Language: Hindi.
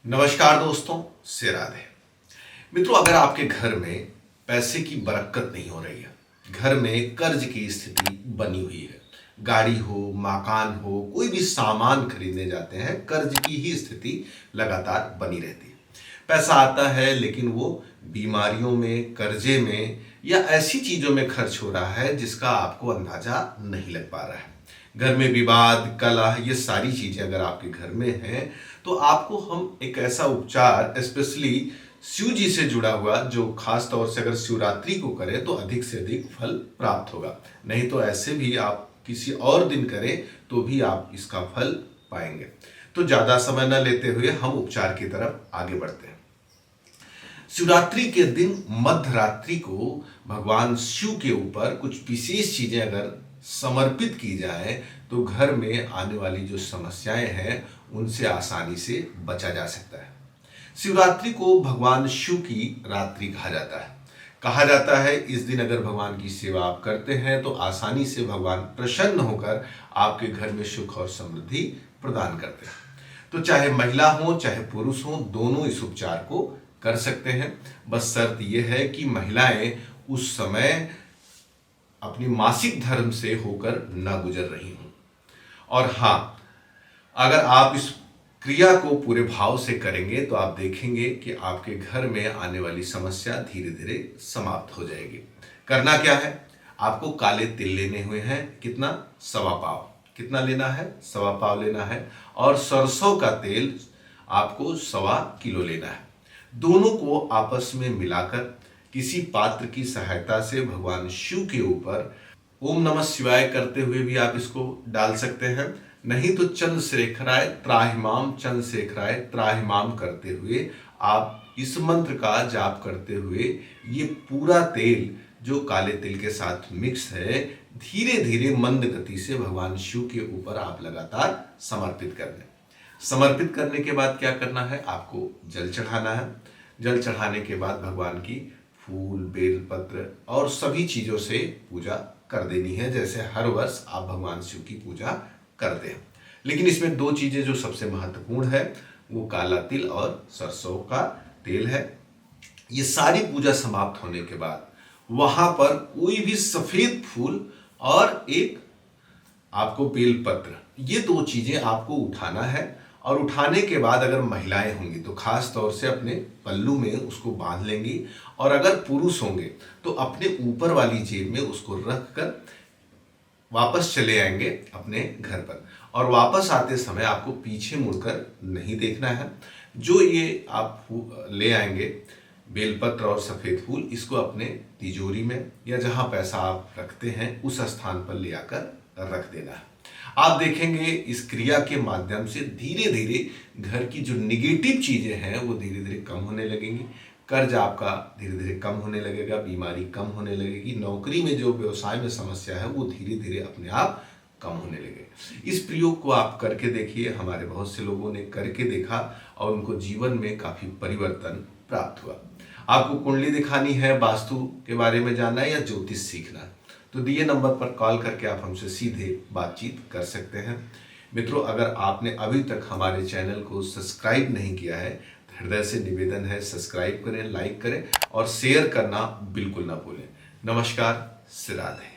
नमस्कार दोस्तों, से राधे। मित्रों, अगर आपके घर में पैसे की बरकत नहीं हो रही है, घर में कर्ज की स्थिति बनी हुई है, गाड़ी हो, मकान हो, कोई भी सामान खरीदने जाते हैं, कर्ज की ही स्थिति लगातार बनी रहती है। पैसा आता है लेकिन वो बीमारियों में, कर्जे में या ऐसी चीजों में खर्च हो रहा है जिसका आपको अंदाजा नहीं लग पा रहा है। घर में विवाद, कलह, ये सारी चीजें अगर आपके घर में हैं तो आपको हम एक ऐसा उपचार, स्पेशली शिव जी से जुड़ा हुआ, जो खास तौर से अगर शिवरात्रि को करें तो अधिक से अधिक फल प्राप्त होगा। नहीं तो ऐसे भी आप किसी और दिन करें तो भी आप इसका फल पाएंगे। तो ज्यादा समय न लेते हुए हम उपचार की तरफ आगे बढ़ते हैं। शिवरात्रि के दिन मध्य रात्रि को भगवान शिव के ऊपर कुछ विशेष चीजें अगर समर्पित की जाए तो घर में आने वाली जो समस्याएं हैं उनसे आसानी से बचा जा सकता है। शिवरात्रि को भगवान शिव की रात्रि कहा जाता है। कहा जाता है इस दिन अगर भगवान की सेवा आप करते हैं तो आसानी से भगवान प्रसन्न होकर आपके घर में सुख और समृद्धि प्रदान करते हैं। तो चाहे महिला हो चाहे पुरुष हो, दोनों इस उपचार को कर सकते हैं। बस शर्त यह है कि महिलाएं उस समय अपनी मासिक धर्म से होकर न गुजर रही हूं। और हां, अगर आप इस क्रिया को पूरे भाव से करेंगे तो आप देखेंगे कि आपके घर में आने वाली समस्या धीरे धीरे समाप्त हो जाएगी। करना क्या है, आपको काले तिल लेने हुए हैं। कितना? 1.25 पाव। कितना लेना है? 1.25 पाव लेना है। और सरसों का तेल आपको 1.25 किलो लेना है। दोनों को आपस में मिलाकर किसी पात्र की सहायता से भगवान शिव के ऊपर ओम नमः शिवाय करते हुए भी आप इसको डाल सकते हैं। नहीं तो चंद्रशेखराय त्राहिमाम, चंद्रशेखराय त्राहिमाम करते हुए आप इस मंत्र का जाप करते हुए ये पूरा तेल जो काले तिल के साथ मिक्स है, धीरे धीरे मंद गति से भगवान शिव के ऊपर आप लगातार समर्पित कर दें। समर्पित करने के बाद क्या करना है, आपको जल चढ़ाना है। जल चढ़ाने के बाद भगवान की फूल, बेलपत्र और सभी चीजों से पूजा कर देनी है, जैसे हर वर्ष आप भगवान शिव की पूजा करते हैं। लेकिन इसमें 2 चीजें जो सबसे महत्वपूर्ण है वो काला तिल और सरसों का तेल है। ये सारी पूजा समाप्त होने के बाद वहां पर कोई भी सफेद फूल और एक आपको बेलपत्र, ये 2 चीजें आपको उठाना है। और उठाने के बाद अगर महिलाएं होंगी तो खास तौर से अपने पल्लू में उसको बांध लेंगी, और अगर पुरुष होंगे तो अपने ऊपर वाली जेब में उसको रख कर वापस चले आएंगे अपने घर पर। और वापस आते समय आपको पीछे मुड़कर नहीं देखना है। जो ये आप ले आएंगे बेलपत्र और सफेद फूल, इसको अपने तिजोरी में या जहां पैसा आप रखते हैं उस स्थान पर ले आकर रख देना है। आप देखेंगे इस क्रिया के माध्यम से धीरे धीरे घर की जो निगेटिव चीजें हैं वो धीरे धीरे कम होने लगेंगी। कर्ज आपका धीरे धीरे कम होने लगेगा, बीमारी कम होने लगेगी, नौकरी में जो व्यवसाय में समस्या है वो धीरे धीरे अपने आप कम होने लगेगी। इस प्रयोग को आप करके देखिए। हमारे बहुत से लोगों ने करके देखा और उनको जीवन में काफी परिवर्तन प्राप्त हुआ। आपको कुंडली दिखानी है, वास्तु के बारे में जानना है या ज्योतिष सीखना है, तो दिए नंबर पर कॉल करके आप हमसे सीधे बातचीत कर सकते हैं। मित्रों, अगर आपने अभी तक हमारे चैनल को सब्सक्राइब नहीं किया है, हृदय से निवेदन है सब्सक्राइब करें, लाइक करें और शेयर करना बिल्कुल ना भूलें। नमस्कार, से राधे।